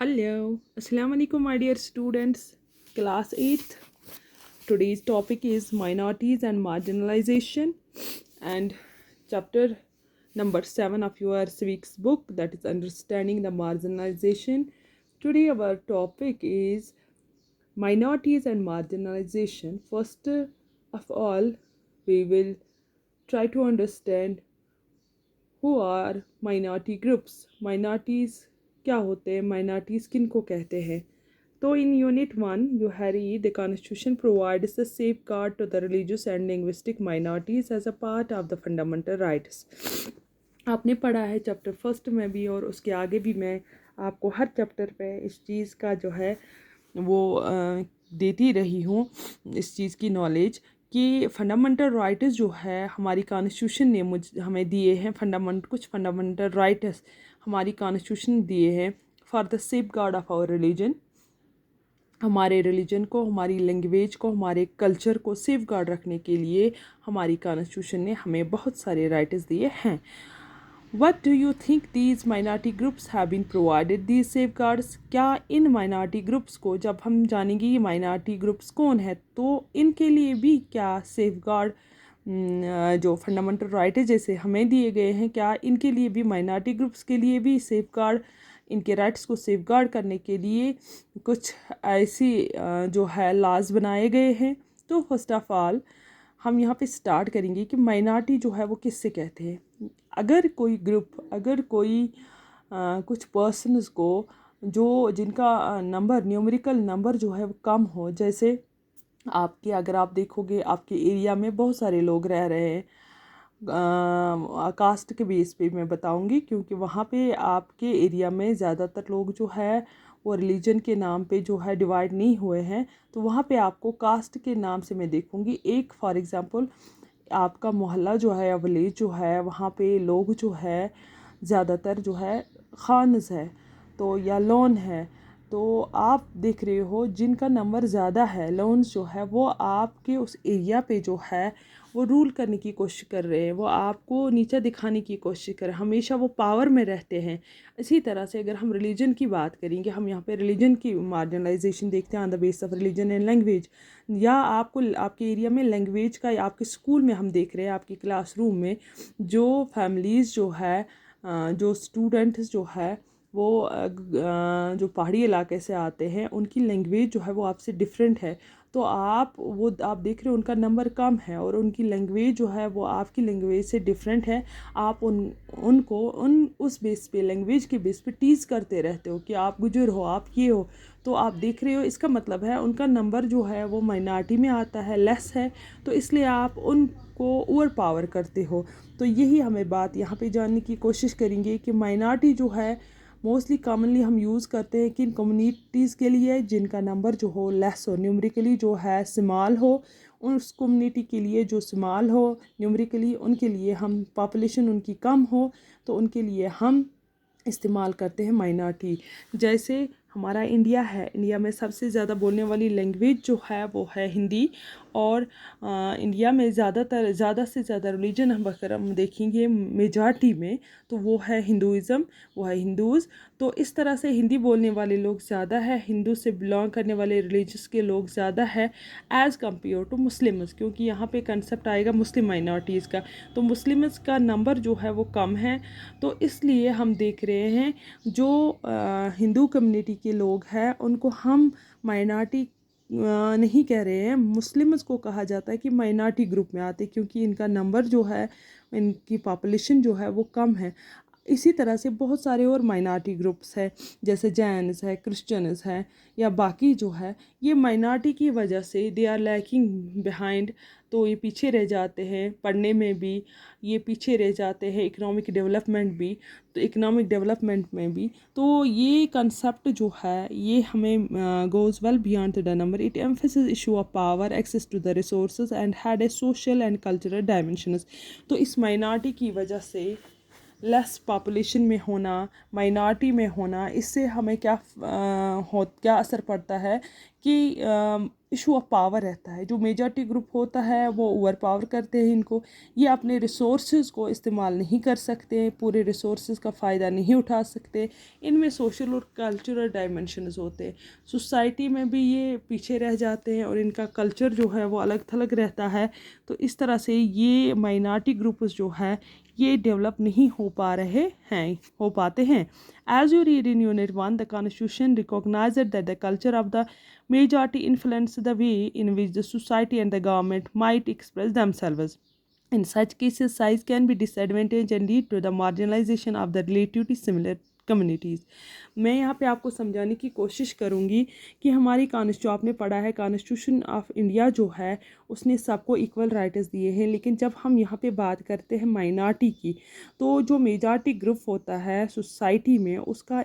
Hello, Assalamu alaikum, my dear students. Class 8th. Today's topic is minorities and marginalization, and chapter number 7 of your civics book, that is understanding the marginalization. Today, our topic is minorities and marginalization. First of all, we will try to understand who are minority groups. Minorities क्या होते हैं, minorities किन को कहते हैं. तो in unit 1 you have read the constitution provides the safeguard to the religious and linguistic minorities as a part of the fundamental rights. आपने पढ़ा है चैप्टर फर्स्ट में भी और उसके आगे भी. मैं आपको हर चैप्टर पे इस चीज़ का जो है वो देती रही हूँ, इस चीज़ की नॉलेज कि फंडामेंटल राइट्स जो है हमारी कॉन्स्टिट्यूशन ने हमें दिए हैं. कुछ फंडामेंटल राइट्स हमारी कॉन्स्टिट्यूशन दिए हैं for the safeguard of our religion. हमारे रिलीजन को, हमारी लैंग्वेज को, हमारे कल्चर को सेफ गार्ड रखने के लिए हमारी कॉन्स्टिट्यूशन ने हमें बहुत सारे राइट्स दिए हैं. What do you think these minority groups have been provided these safeguards? क्या इन minority groups को, जब हम जानेंगे ये minority groups कौन है, तो इनके लिए भी क्या safeguard जो फंडामेंटल राइट है जैसे हमें दिए गए हैं, क्या इनके लिए भी minority groups के लिए भी सेफगार्ड, इनके राइट्स को सेफगार्ड करने के लिए कुछ ऐसी जो है लॉज बनाए गए हैं. तो फर्स्ट ऑफ ऑल हम यहाँ पे स्टार्ट करेंगे कि माइनॉरिटी जो है वो किससे कहते हैं. अगर कोई ग्रुप, अगर कोई कुछ पर्सनस को जिनका नंबर, न्यूमेरिकल नंबर जो है वो कम हो, जैसे आपके, अगर आप देखोगे आपके एरिया में बहुत सारे लोग रह रहे हैं, कास्ट के बेस पे मैं बताऊंगी क्योंकि वहाँ पे आपके एरिया में ज़्यादातर लोग जो है वो रिलीजन के नाम पे जो है डिवाइड नहीं हुए हैं, तो वहाँ पे आपको कास्ट के नाम से मैं देखूंगी. एक फॉर एग्ज़ाम्पल आपका मोहल्ला जो है या विलेज जो है, वहाँ पे लोग जो है ज़्यादातर जो है खानस है तो या लोन है, तो आप देख रहे हो जिनका नंबर ज़्यादा है, लोन्स जो है वो आपके उस एरिया पे जो है वो रूल करने की कोशिश कर रहे हैं, वो आपको नीचा दिखाने की कोशिश कर रहे हैं, हमेशा वो पावर में रहते हैं. इसी तरह से अगर हम रिलीजन की बात करेंगे, हम यहाँ पे रिलीजन की मार्जिनलाइजेशन देखते हैं on the base of religion and language, या आपको आपके एरिया में लैंग्वेज का, या आपके स्कूल में हम देख रहे हैं, आपके क्लासरूम में जो फैमिलीज़ जो है, जो स्टूडेंट्स जो है वो जो पहाड़ी इलाके से आते हैं, उनकी लैंग्वेज जो है वो आपसे डिफरेंट है, तो आप देख रहे हो उनका नंबर कम है और उनकी लैंग्वेज जो है वो आपकी लैंग्वेज से डिफरेंट है. आप उनको उस बेस पे, लैंग्वेज के बेस पे टीज़ करते रहते हो कि आप गुजर हो, आप ये हो, तो आप देख रहे हो इसका मतलब है उनका नंबर जो है वो माइनॉरिटी में आता है, लेस है, तो इसलिए आप उनको ओवर पावर करते हो. तो यही हमें बात यहाँ पे जानने की कोशिश करेंगे कि माइनॉरिटी जो है मोस्टली कॉमनली हम यूज़ करते हैं किन कम्युनिटीज़ के लिए, जिनका नंबर जो हो लेस हो, न्यूमरिकली जो है स्मॉल हो, उस कम्युनिटी के लिए जो स्मॉल हो न्यूमरिकली, उनके लिए हम, पॉपुलेशन उनकी कम हो तो उनके लिए हम इस्तेमाल करते हैं माइनॉरिटी. जैसे हमारा इंडिया है, इंडिया में सबसे ज़्यादा बोलने वाली लैंग्वेज जो है वो है हिंदी, और इंडिया में ज़्यादा से ज़्यादा रिलीजन अगर हम देखेंगे मेजॉरिटी में तो वो है हिंदुज़म, वो है हिंदूज़. तो इस तरह से हिंदी बोलने वाले लोग ज़्यादा है, हिंदू से बिलोंग करने वाले रिलीजस के लोग ज़्यादा है एज़ कम्पेयर टू मुस्लिम्स, क्योंकि यहाँ पे कंसेप्ट आएगा मुस्लिम माइनॉरिटीज़ का, तो मुस्लिम्स का नंबर जो है वो कम है. तो इसलिए हम देख रहे हैं जो हिंदू कम्युनिटी के लोग हैं उनको हम माइनॉरिटी नहीं कह रहे हैं, मुस्लिम्स को कहा जाता है कि माइनॉरिटी ग्रुप में आते, क्योंकि इनका नंबर जो है, इनकी पॉपुलेशन जो है वो कम है. इसी तरह से बहुत सारे और माइनॉरिटी ग्रुप्स हैं, जैसे जैन्स है, क्रिश्चियंस है, या बाकी जो है, ये माइनॉरिटी की वजह से दे आर लैकिंग बिहाइंड, तो ये पीछे रह जाते हैं पढ़ने में भी, ये पीछे रह जाते हैं इकोनॉमिक डेवलपमेंट भी, तो इकोनॉमिक डेवलपमेंट में भी. तो ये कंसेप्ट जो है ये हमें goes well beyond the number. It emphasis issue of power, access to the resources and had a social and cultural dimensions. तो इस माइनॉरिटी की वजह से लेस पॉपुलेशन में होना, माइनॉरिटी में होना, इससे हमें क्या असर पड़ता है कि इशू ऑफ पावर रहता है। जो मेजॉरिटी ग्रुप होता है वो ओवर पावर करते हैं इनको, ये अपने रिसोर्सेज को इस्तेमाल नहीं कर सकते, पूरे रिसोर्सेज का फ़ायदा नहीं उठा सकते। इनमें सोशल और कल्चरल डायमेंशंस होते हैं, सोसाइटी में भी ये पीछे रह जाते हैं और इनका कल्चर जो है वो अलग थलग रहता है। तो इस तरह से ये माइनॉरिटी ग्रुप्स जो है ये डेवलप नहीं हो पाते हैं। As you read in Unit 1, the Constitution recognizes that the culture of the majority influences the way in which the society and the government might express themselves. In such cases, size can be disadvantage and lead to the marginalization of the relatively similar communities. मैं यहाँ पे आपको समझाने की कोशिश करूँगी कि हमारी जो आपने पढ़ा है कॉन्स्टिट्यूशन ऑफ इंडिया जो है उसने सबको इक्वल राइट्स दिए हैं, लेकिन जब हम यहाँ पे बात करते हैं माइनॉरिटी की, तो जो मेजॉरिटी ग्रुप होता है सोसाइटी में उसका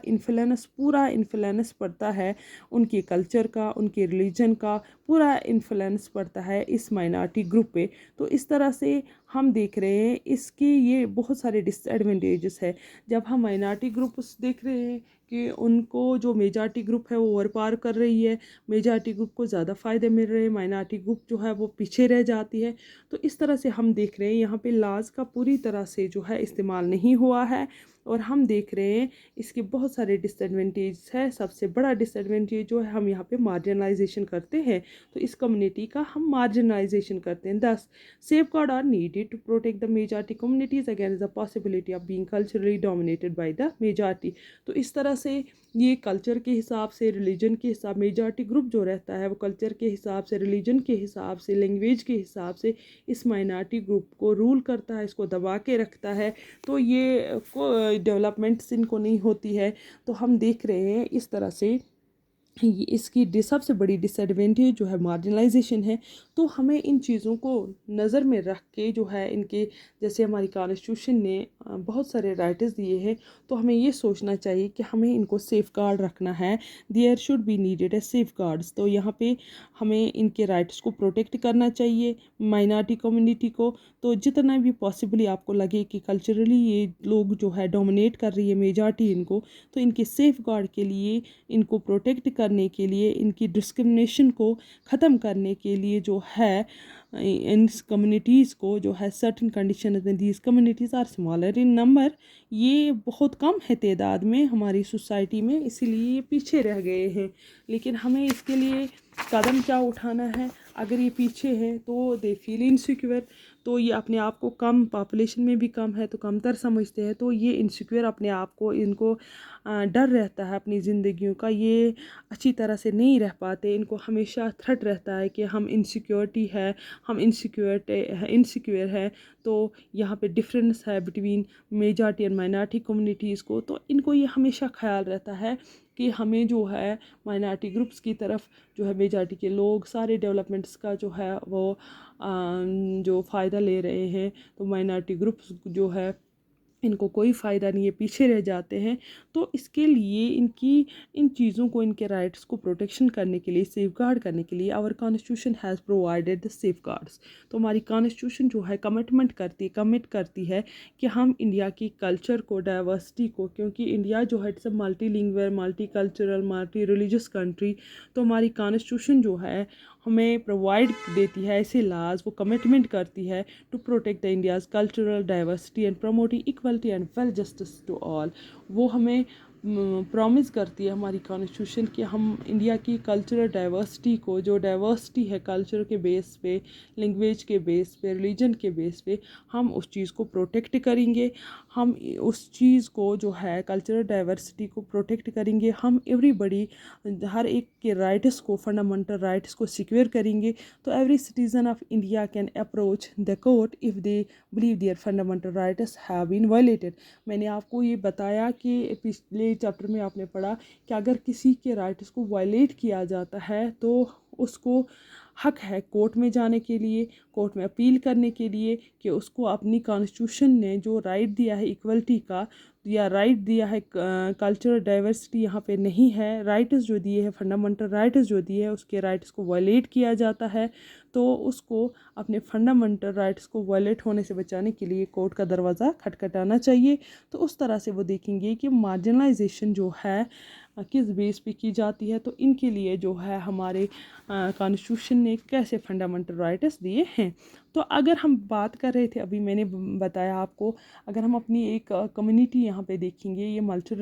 पूरा इन्फ्लुएंस पड़ता है, उनके कल्चर का, उनके रिलीजन का पूरा इन्फ्लुएंस पड़ता है इस माइनॉरिटी ग्रुप पे। तो इस तरह से हम देख रहे हैं इसके ये बहुत सारे डिसएडवांटेजेस है। जब हम माइनॉरिटी ग्रुप्स देख रहे हैं कि उनको जो मेजॉरिटी ग्रुप है वो ओवर पावर कर रही है, मेजॉरिटी ग्रुप को ज़्यादा फ़ायदे मिल रहे हैं, माइनॉरिटी ग्रुप जो है वो पीछे रह जाती है। तो इस तरह से हम देख रहे हैं यहाँ पे लाज का पूरी तरह से जो है इस्तेमाल नहीं हुआ है, और हम देख रहे हैं इसके बहुत सारे डिसएडवांटेज है। सबसे बड़ा डिसएडवांटेज जो है हम यहाँ पे मार्जिनलाइजेशन करते हैं, तो इस कम्युनिटी का हम मार्जिनलाइजेशन करते हैं। दस safeguards are needed to protect the majority communities against the possibility of being culturally dominated by the majority। तो इस तरह से ये कल्चर के हिसाब से, रिलीजन के हिसाब, मेजॉरिटी ग्रुप जो रहता है वो कल्चर के हिसाब से, रिलीजन के हिसाब से, लैंग्वेज के हिसाब से इस माइनॉरिटी ग्रुप को रूल करता है, इसको दबा के रखता है। तो ये डेवलपमेंट्स इनको नहीं होती है। तो हम देख रहे हैं इस तरह से इसकी सबसे बड़ी डिसएडवांटेज जो है मार्जिनलाइजेशन है। तो हमें इन चीज़ों को नज़र में रख के जो है इनके, जैसे हमारी कॉन्स्टिट्यूशन ने बहुत सारे राइट्स दिए हैं, तो हमें ये सोचना चाहिए कि हमें इनको सेफ गार्ड रखना है। There should be needed a safeguards. तो यहाँ पे हमें इनके राइट्स को प्रोटेक्ट करना चाहिए माइनॉरिटी कम्युनिटी को। तो जितना भी पॉसिबली आपको लगे कि कल्चरली ये लोग जो है डोमिनेट कर रही है मेजॉरिटी इनको, तो इनके सेफ गार्ड के लिए, इनको प्रोटेक्ट करने के लिए, इनकी डिस्क्रिमिनेशन को ख़त्म करने के लिए जो है इन कम्युनिटीज़ को जो है सर्टन कंडीशन में, these communities are smaller in number, ये बहुत कम है तादाद में हमारी सोसाइटी में, इसीलिए ये पीछे रह गए हैं। लेकिन हमें इसके लिए कदम क्या उठाना है? अगर ये पीछे है तो दे फील इनसिक्योर, तो ये अपने आप को कम, पॉपुलेशन में भी कम है तो कमतर समझते हैं, तो ये इनसिक्योर अपने आप को, इनको डर रहता है अपनी ज़िंदगियों का, ये अच्छी तरह से नहीं रह पाते, इनको हमेशा थ्रेट रहता है कि हम हम इनसिक्योर है। तो यहाँ पे डिफरेंस है between majority and minority communities को, तो इनको ये हमेशा ख्याल रहता है कि हमें जो है माइनॉरिटी ग्रुप्स की तरफ जो है मेजॉरिटी के लोग सारे डेवलपमेंट्स का जो है वो जो फ़ायदा ले रहे हैं, तो माइनॉरिटी ग्रुप्स जो है इनको कोई फ़ायदा नहीं है, पीछे रह जाते हैं। तो इसके लिए इन चीज़ों को, इनके राइट्स को प्रोटेक्शन करने के लिए, सेफगार्ड करने के लिए our constitution has provided the safeguards. तो हमारी कॉन्स्टिट्यूशन जो है कमिट करती है कि हम इंडिया की कल्चर को, डाइवर्सिटी को, क्योंकि इंडिया जो है it's a multilingual, multi cultural, multi religious country, तो हमारी कॉन्स्टिट्यूशन जो है हमें प्रोवाइड देती है ऐसे लाज, वो कमिटमेंट करती है to protect the India's cultural diversity and promoting equality and well justice to all. वो हमें प्रॉमिस करती है हमारी कॉन्स्टिट्यूशन कि हम इंडिया की कल्चरल डाइवर्सिटी को, जो डाइवर्सिटी है कल्चर के बेस पे, लैंग्वेज के बेस पे, रिलीजन के बेस पे, हम उस चीज़ को प्रोटेक्ट करेंगे। हम उस चीज़ को जो है कल्चरल डाइवर्सिटी को प्रोटेक्ट करेंगे। हम एवरीबडी, हर एक के राइट्स को, फंडामेंटल राइट्स को सिक्योर करेंगे। तो every citizen of India can approach the court if they believe their fundamental rights have been violated. मैंने आपको ये बताया कि पिछले चैप्टर में आपने पढ़ा कि अगर किसी के राइट्स को वायलेट किया जाता है तो उसको हक है कोर्ट में जाने के लिए, कोर्ट में अपील करने के लिए कि उसको अपनी कॉन्स्टिट्यूशन ने जो राइट दिया है इक्वलिटी का, या राइट दिया है कल्चरल डाइवर्सिटी यहाँ पे नहीं है, राइट्स जो दिए हैं फंडामेंटल राइट्स जो दिए हैं उसके राइट्स को वायलेट किया जाता है, तो उसको अपने फंडामेंटल राइट्स को वायलेट होने से बचाने के लिए कोर्ट का दरवाज़ा खटखटाना चाहिए। तो उस तरह से वो देखेंगे कि मार्जिनलाइजेशन जो है किस बेस पे की जाती है, तो इनके लिए जो है हमारे कॉन्स्टिट्यूशन ने कैसे फंडामेंटल राइट्स दिए हैं। तो अगर हम बात कर रहे थे, अभी मैंने बताया आपको, अगर हम अपनी एक कम्युनिटी यहाँ पे देखेंगे, ये मल्टी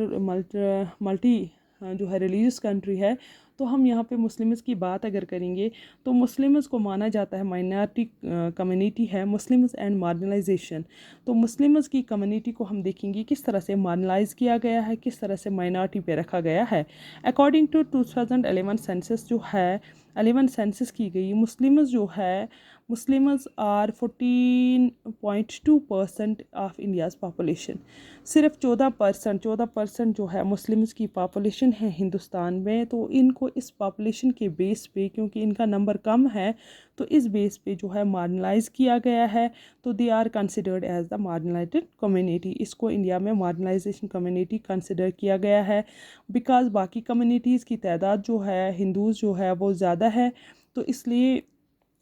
जो है रिलीजियस कंट्री है, तो हम यहाँ पे मुस्लिम्स की बात अगर करेंगे तो मुस्लिम्स को माना जाता है माइनॉरिटी कम्युनिटी है, मुस्लिम्स एंड मार्जिनलाइजेशन। तो मुस्लिम्स की कम्युनिटी को हम देखेंगे किस तरह से मार्जिनलाइज किया गया है, किस तरह से माइनॉरिटी पे रखा गया है। अकॉर्डिंग टू 2011 सेंसस जो है 11 सेंसस की गई, मुस्लिम्स जो है Muslims are 14.2% of India's population. सिर्फ 14% जो है मुस्लिम्स की पॉपुलेशन है हिंदुस्तान में। तो इनको इस पॉपुलेशन के बेस पे, क्योंकि इनका नंबर कम है, तो इस बेस पे जो है मार्जिनलाइज किया गया है, तो they are considered as the marginalised community. इसको इंडिया में मार्जिनलाइजेशन कम्युनिटी कंसिडर किया गया है, बिकॉज़ बाकी कम्युनिटीज़ की तादाद जो है हिंदूज़ जो है वो ज़्यादा है, तो इसलिए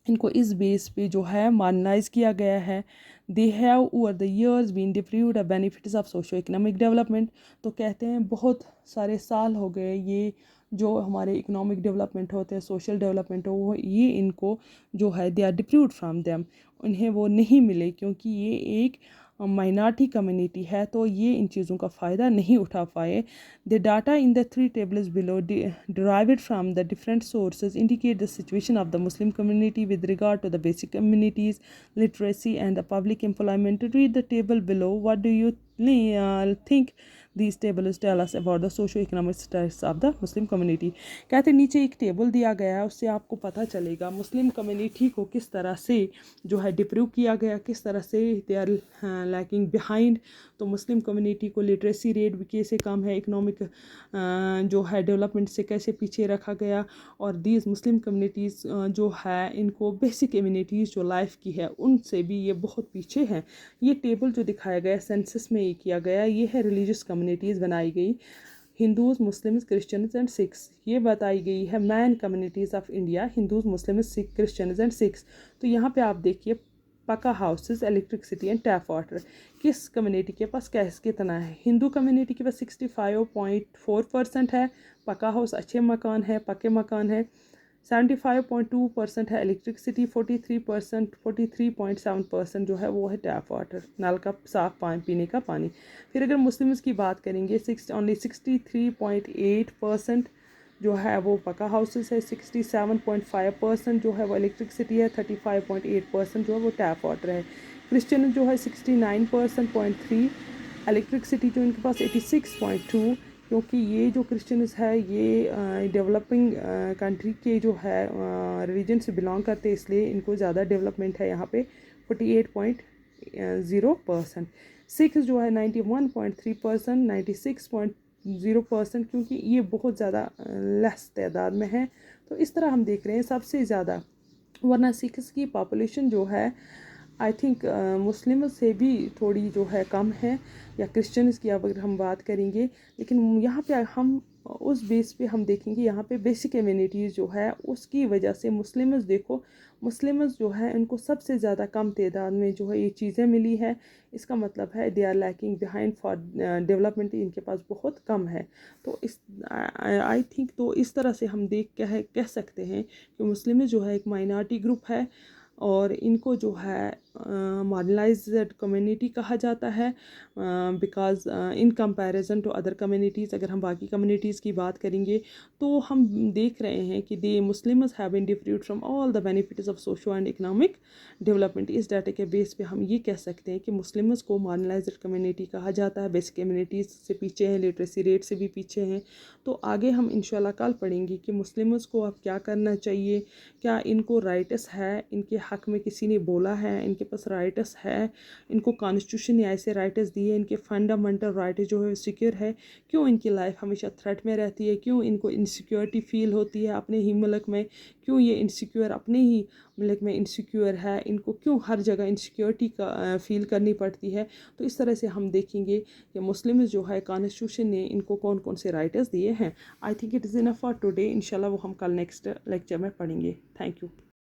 इनको इस बेस पे जो है मार्जिनलाइज किया गया है। They have over the years been deprived the benefits of socio economic development. तो कहते हैं बहुत सारे साल हो गए ये जो हमारे इकोनॉमिक डेवलपमेंट होते हैं, सोशल डेवलपमेंट हो, वो ये इनको जो है दे आर डिप्रीव्ड फ्राम देम, उन्हें वो नहीं मिले, क्योंकि ये एक माइनॉरिटी कम्युनिटी है, तो ये इन चीज़ों का फ़ायदा नहीं उठा पाए। The data in the 3 tables below derived from the different sources indicate the situation of the Muslim community with regard to the basic amenities, literacy and the public employment. To read the table below, what do you think these tables tell us about the socio-economic status of the Muslim community? कहते हैं नीचे एक table दिया गया है, उससे आपको पता चलेगा मुस्लिम कम्युनिटी को किस तरह से जो है डिप्रूव किया गया, किस तरह से दे आर लैकिंग बिहाइंड। तो मुस्लिम कम्युनिटी को लिटरेसी रेट भी कैसे कम है, इकोनॉमिक जो है डेवलपमेंट से कैसे पीछे रखा गया, और दीज मुस्लिम कम्युनिटीज़ जो है इनको बेसिक इम्यूनिटीज़ जो लाइफ की है उनसे भी ये बहुत पीछे हैं। ये टेबल जो दिखाया गया सेंसस में ये किया गया, ये है रिलीजियस कम्युनिटीज़ बनाई गई, Hindus, Muslims, Christians and Sikhs. ये बताई गई है man communities of India, Hindus, Muslims, Sikh, Christians and Sikhs. तो यहाँ पे आप देखिए पक्का houses, electricity and tap water किस कम्युनिटी के पास कैसे कितना है। हिंदू कम्युनिटी के पास 65.4% है, पक्का हाउस अच्छे मकान है, पक्के मकान है। 75.2% है इलेक्ट्रिसिटी, 43.7% जो है वो है टैप वाटर, नल का साफ पानी, पीने का पानी। फिर अगर मुस्लिम्स की बात करेंगे, ओनली 63.8% जो है वो पक्का हाउसेस है, 67.5% जो है वो इलेक्ट्रिसिटी है, 35.8% जो है वो टैप वाटर है। क्रिश्चियन जो है 69.3, इलेक्ट्रिसिटी जो इनके पास 86.2, क्योंकि ये जो क्रिश्चियंस है ये डेवलपिंग कंट्री के जो है रिलीजन से बिलोंग करते हैं, इसलिए इनको ज़्यादा डेवलपमेंट है यहाँ पे 48.0%। सिख जो है 91.3%, 96.0%, क्योंकि ये बहुत ज़्यादा लेस तादाद में है। तो इस तरह हम देख रहे हैं सबसे ज़्यादा, वरना सिख्स की पॉपुलेशन जो है आई थिंक मुस्लिम से भी थोड़ी जो है कम है, या क्रिश्चियंस की अगर हम बात करेंगे। लेकिन यहाँ पे हम उस बेस पे हम देखेंगे, यहाँ पे बेसिक इम्यूनिटीज़ जो है उसकी वजह से मुस्लिम्स देखो, मुस्लिम्स जो है इनको सबसे ज़्यादा कम तादाद में जो है ये चीज़ें मिली है। इसका मतलब है they are lacking behind for development, इनके पास बहुत कम है। तो इस आई थिंक तो इस तरह से हम कह सकते हैं कि मुस्लिम जो है एक माइनॉरिटी ग्रुप है, और इनको जो है मार्जिनलाइज्ड कम्युनिटी कहा जाता है, because in comparison to other communities. अगर हम बाकी कम्युनिटीज़ की बात करेंगे तो हम देख रहे हैं कि they Muslims have been deprived from all the benefits of socio and economic development. इस डाटा के बेस पे हम ये कह सकते हैं कि मुस्लिम्स को मार्जिनलाइज्ड कम्युनिटी कहा जाता है, बेसिक कम्युनिटीज़ से पीछे हैं, लिटरेसी रेट से भी पीछे हैं। तो आगे हम इंशाल्लाह कल पढ़ेंगे कि मुस्लिम्स को अब क्या करना चाहिए, क्या इनको राइट्स है, इनके हक़ में किसी ने बोला है, इनके इनके पास राइट्स है, इनको कॉन्स्टिट्यूशन ने ऐसे राइट्स दिए, इनके फंडामेंटल राइट जो है सिक्योर है, क्यों इनकी लाइफ हमेशा थ्रेट में रहती है, क्यों इनको इनसिक्योरिटी फील होती है अपने ही मुल्क में, क्यों ये इनसिक्योर अपने ही मुल्क में इनसिक्योर है, इनको क्यों हर जगह इनसिक्योरिटी का फील करनी पड़ती है। तो इस तरह से हम देखेंगे कि मुस्लिम्स जो है कॉन्स्टिट्यूशन ने इनको कौन कौन से राइट्स दिए हैं। I think it is enough for today. इंशाल्लाह वो हम कल नेक्स्ट लेक्चर में पढ़ेंगे। Thank you.